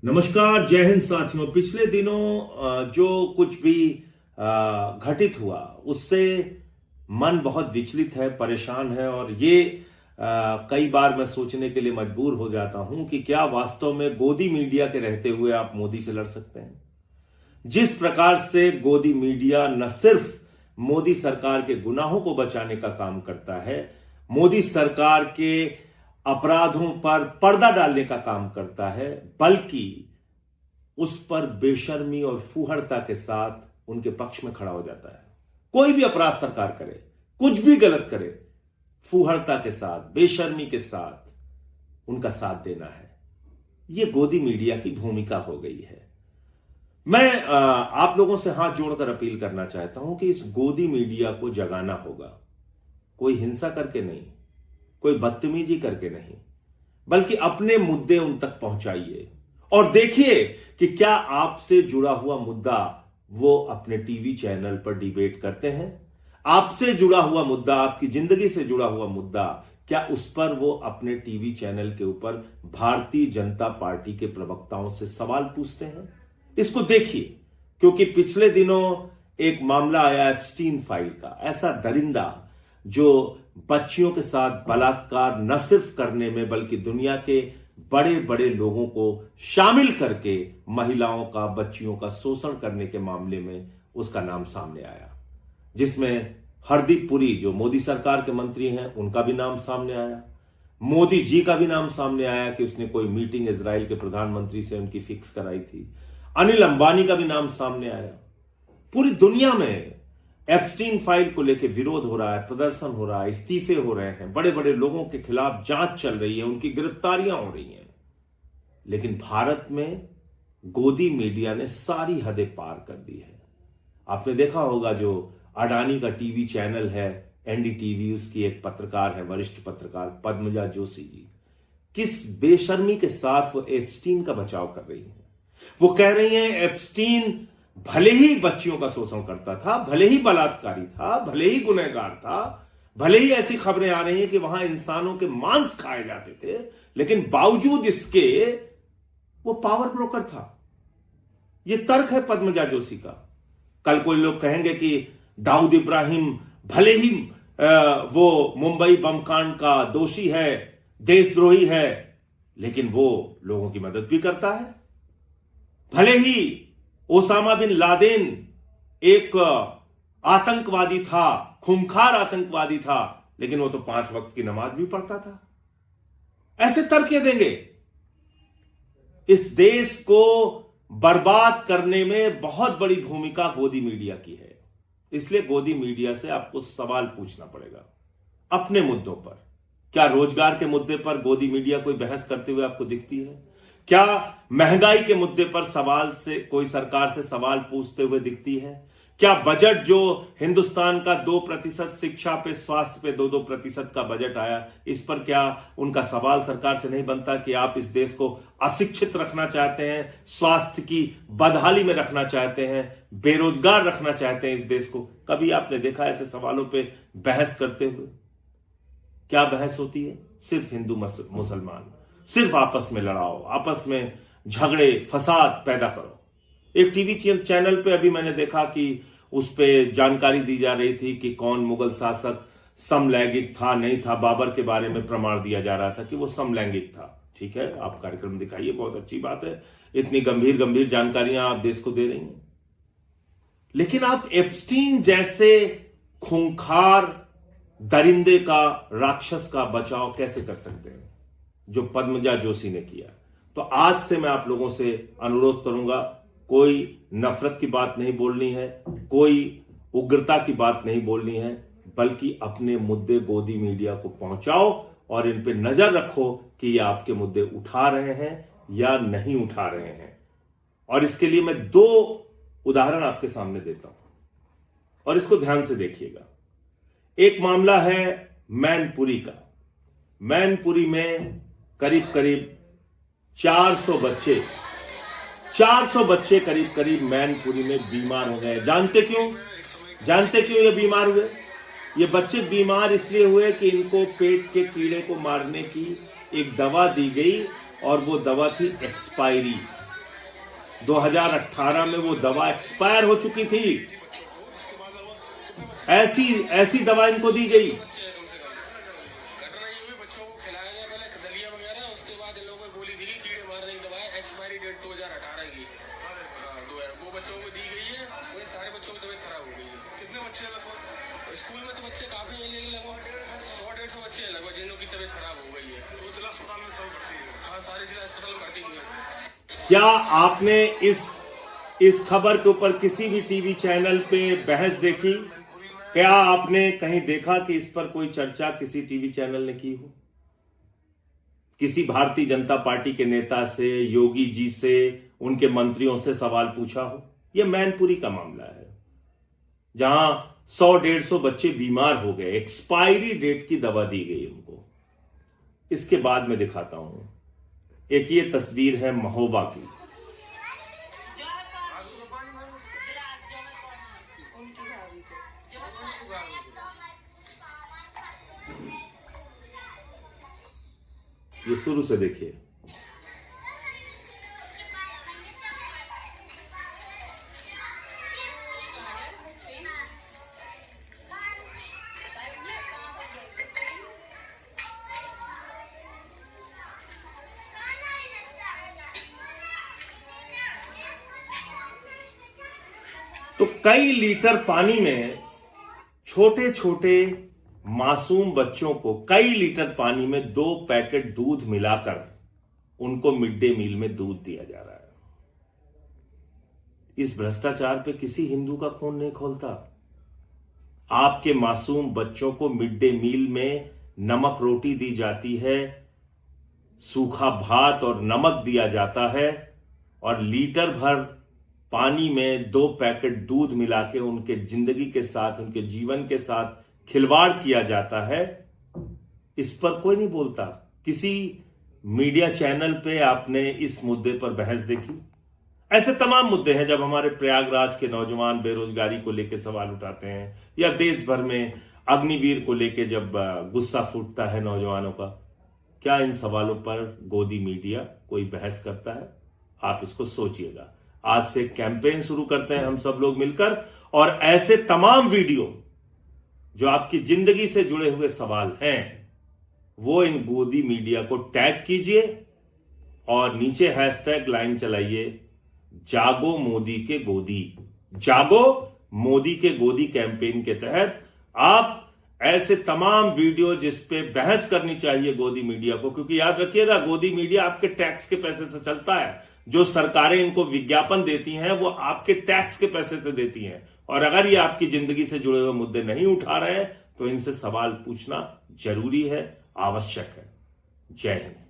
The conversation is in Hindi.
नमस्कार, जय हिंद साथियों। पिछले दिनों जो कुछ भी घटित हुआ उससे मन बहुत विचलित है, परेशान है और ये कई बार मैं सोचने के लिए मजबूर हो जाता हूं कि क्या वास्तव में गोदी मीडिया के रहते हुए आप मोदी से लड़ सकते हैं। जिस प्रकार से गोदी मीडिया न सिर्फ मोदी सरकार के गुनाहों को बचाने का काम करता है, मोदी सरकार के अपराधों पर पर्दा डालने का काम करता है, बल्कि उस पर बेशर्मी और फूहड़ता के साथ उनके पक्ष में खड़ा हो जाता है। कोई भी अपराध सरकार करे, कुछ भी गलत करे, फूहड़ता के साथ, बेशर्मी के साथ उनका साथ देना है। यह गोदी मीडिया की भूमिका हो गई है। मैं आप लोगों से हाथ जोड़कर अपील करना चाहता हूं कि इस गोदी मीडिया को जगाना होगा। कोई हिंसा करके नहीं, कोई बदतमीजी करके नहीं, बल्कि अपने मुद्दे उन तक पहुंचाइए और देखिए कि क्या आपसे जुड़ा हुआ मुद्दा वो अपने टीवी चैनल पर डिबेट करते हैं। आपसे जुड़ा हुआ मुद्दा, आपकी जिंदगी से जुड़ा हुआ मुद्दा, क्या उस पर वो अपने टीवी चैनल के ऊपर भारतीय जनता पार्टी के प्रवक्ताओं से सवाल पूछते हैं। इसको देखिए, क्योंकि पिछले दिनों एक मामला आया एप्स्टीन फाइल का। ऐसा दरिंदा जो बच्चियों के साथ बलात्कार न सिर्फ करने में बल्कि दुनिया के बड़े बड़े लोगों को शामिल करके महिलाओं का, बच्चियों का शोषण करने के मामले में उसका नाम सामने आया, जिसमें हरदीप पुरी जो मोदी सरकार के मंत्री हैं उनका भी नाम सामने आया, मोदी जी का भी नाम सामने आया कि उसने कोई मीटिंग इजराइल के प्रधानमंत्री से उनकी फिक्स कराई थी, अनिल अंबानी का भी नाम सामने आया। पूरी दुनिया में एप्स्टीन फाइल को लेकर विरोध हो रहा है, प्रदर्शन हो रहा है, इस्तीफे हो रहे हैं, बड़े बड़े लोगों के खिलाफ जांच चल रही है, उनकी गिरफ्तारियां हो रही हैं। लेकिन भारत में गोदी मीडिया ने सारी हदें पार कर दी है। आपने देखा होगा जो अडानी का टीवी चैनल है एनडीटीवी, उसकी एक पत्रकार है, वरिष्ठ पत्रकार पद्मजा जोशी जी, किस बेशर्मी के साथ वो एप्स्टीन का बचाव कर रही है। वो कह रही है एप्स्टीन भले ही बच्चियों का शोषण करता था, भले ही बलात्कारी था, भले ही गुनहगार था, भले ही ऐसी खबरें आ रही हैं कि वहां इंसानों के मांस खाए जाते थे, लेकिन बावजूद इसके वो पावर ब्रोकर था। ये तर्क है पद्मजा जोशी का। कल कोई लोग कहेंगे कि दाऊद इब्राहिम भले ही वो मुंबई बम कांड का दोषी है, देशद्रोही है, लेकिन वो लोगों की मदद भी करता है। भले ही ओसामा बिन लादेन एक आतंकवादी था, खूंखार आतंकवादी था, लेकिन वो तो 5 वक्त की नमाज भी पढ़ता था। ऐसे तर्क देंगे। इस देश को बर्बाद करने में बहुत बड़ी भूमिका गोदी मीडिया की है। इसलिए गोदी मीडिया से आपको सवाल पूछना पड़ेगा अपने मुद्दों पर। क्या रोजगार के मुद्दे पर गोदी मीडिया कोई बहस करते हुए आपको दिखती है? क्या महंगाई के मुद्दे पर सवाल से कोई सरकार से सवाल पूछते हुए दिखती है? क्या बजट जो हिंदुस्तान का 2% शिक्षा पे, स्वास्थ्य पे 2% का बजट आया, इस पर क्या उनका सवाल सरकार से नहीं बनता कि आप इस देश को अशिक्षित रखना चाहते हैं, स्वास्थ्य की बदहाली में रखना चाहते हैं, बेरोजगार रखना चाहते हैं इस देश को? कभी आपने देखा ऐसे सवालों पे बहस करते हुए? क्या बहस होती है? सिर्फ हिंदू मुसलमान, सिर्फ आपस में लड़ाओ, आपस में झगड़े फसाद पैदा करो। एक टीवी चैनल पे अभी मैंने देखा कि उस पे जानकारी दी जा रही थी कि कौन मुगल शासक समलैंगिक था, नहीं था। बाबर के बारे में प्रमाण दिया जा रहा था कि वो समलैंगिक था। ठीक है, आप कार्यक्रम दिखाइए, बहुत अच्छी बात है, इतनी गंभीर गंभीर जानकारियां आप देश को दे रही हैं। लेकिन आप एप्स्टीन जैसे खूंखार दरिंदे का, राक्षस का बचाव कैसे कर सकते हैं जो पद्मजा जोशी ने किया? तो आज से मैं आप लोगों से अनुरोध करूंगा, कोई नफरत की बात नहीं बोलनी है, कोई उग्रता की बात नहीं बोलनी है, बल्कि अपने मुद्दे गोदी मीडिया को पहुंचाओ और इन पे नजर रखो कि ये आपके मुद्दे उठा रहे हैं या नहीं उठा रहे हैं। और इसके लिए मैं 2 उदाहरण आपके सामने देता हूं और इसको ध्यान से देखिएगा। एक मामला है मैनपुरी का। मैनपुरी में करीब करीब 400 बच्चे करीब मैनपुरी में बीमार हो गए। जानते क्यों ये बीमार हुए? ये बच्चे बीमार इसलिए हुए कि इनको पेट के कीड़े को मारने की एक दवा दी गई और वो दवा थी एक्सपायरी। 2018 में वो दवा एक्सपायर हो चुकी थी। ऐसी दवा इनको दी गई। एक्सपायरी डेट 2018 की वो बच्चों को दी गई है। वो सारे बच्चों की तबीयत खराब हो गई है। कितने बच्चे लगभग स्कूल में? तो बच्चे काफी हैं, लेकिन लगभग 100-150 बच्चे हैं लगभग जिनकी तबीयत खराब हो गई है। तो जिला अस्पताल में सब भर्ती है? हाँ, सारे जिला अस्पताल में भर्ती हुए हैं। क्या आपने इस खबर के ऊपर किसी भी टीवी चैनल पे बहस देखी? क्या आपने कहीं देखा कि इस पर कोई चर्चा किसी टीवी चैनल ने की हो? किसी भारतीय जनता पार्टी के नेता से, योगी जी से, उनके मंत्रियों से सवाल पूछा हो? यह मैनपुरी का मामला है, जहां 100-150 बच्चे बीमार हो गए, एक्सपायरी डेट की दवा दी गई उनको। इसके बाद मैं दिखाता हूं, एक ये तस्वीर है महोबा की। ये शुरू से देखिए। तो कई लीटर पानी में छोटे छोटे मासूम बच्चों को कई लीटर पानी में 2 पैकेट दूध मिलाकर उनको मिड डे मील में दूध दिया जा रहा है। इस भ्रष्टाचार पे किसी हिंदू का खून नहीं खौलता। आपके मासूम बच्चों को मिड डे मील में नमक रोटी दी जाती है, सूखा भात और नमक दिया जाता है, और लीटर भर पानी में 2 पैकेट दूध मिला के उनके जिंदगी के साथ, उनके जीवन के साथ खिलवाड़ किया जाता है। इस पर कोई नहीं बोलता। किसी मीडिया चैनल पे आपने इस मुद्दे पर बहस देखी? ऐसे तमाम मुद्दे हैं जब हमारे प्रयागराज के नौजवान बेरोजगारी को लेकर सवाल उठाते हैं, या देश भर में अग्निवीर को लेकर जब गुस्सा फूटता है नौजवानों का, क्या इन सवालों पर गोदी मीडिया कोई बहस करता है? आप इसको सोचिएगा। आज से कैंपेन शुरू करते हैं हम सब लोग मिलकर, और ऐसे तमाम वीडियो जो आपकी जिंदगी से जुड़े हुए सवाल हैं, वो इन गोदी मीडिया को टैग कीजिए और नीचे हैशटैग लाइन चलाइए, जागो मोदी के गोदी। जागो मोदी के गोदी कैंपेन के तहत आप ऐसे तमाम वीडियो जिस पे बहस करनी चाहिए गोदी मीडिया को, क्योंकि याद रखिएगा गोदी मीडिया आपके टैक्स के पैसे से चलता है। जो सरकारें इनको विज्ञापन देती हैं वो आपके टैक्स के पैसे से देती हैं, और अगर ये आपकी जिंदगी से जुड़े हुए मुद्दे नहीं उठा रहे हैं तो इनसे सवाल पूछना जरूरी है, आवश्यक है। जय हिंद।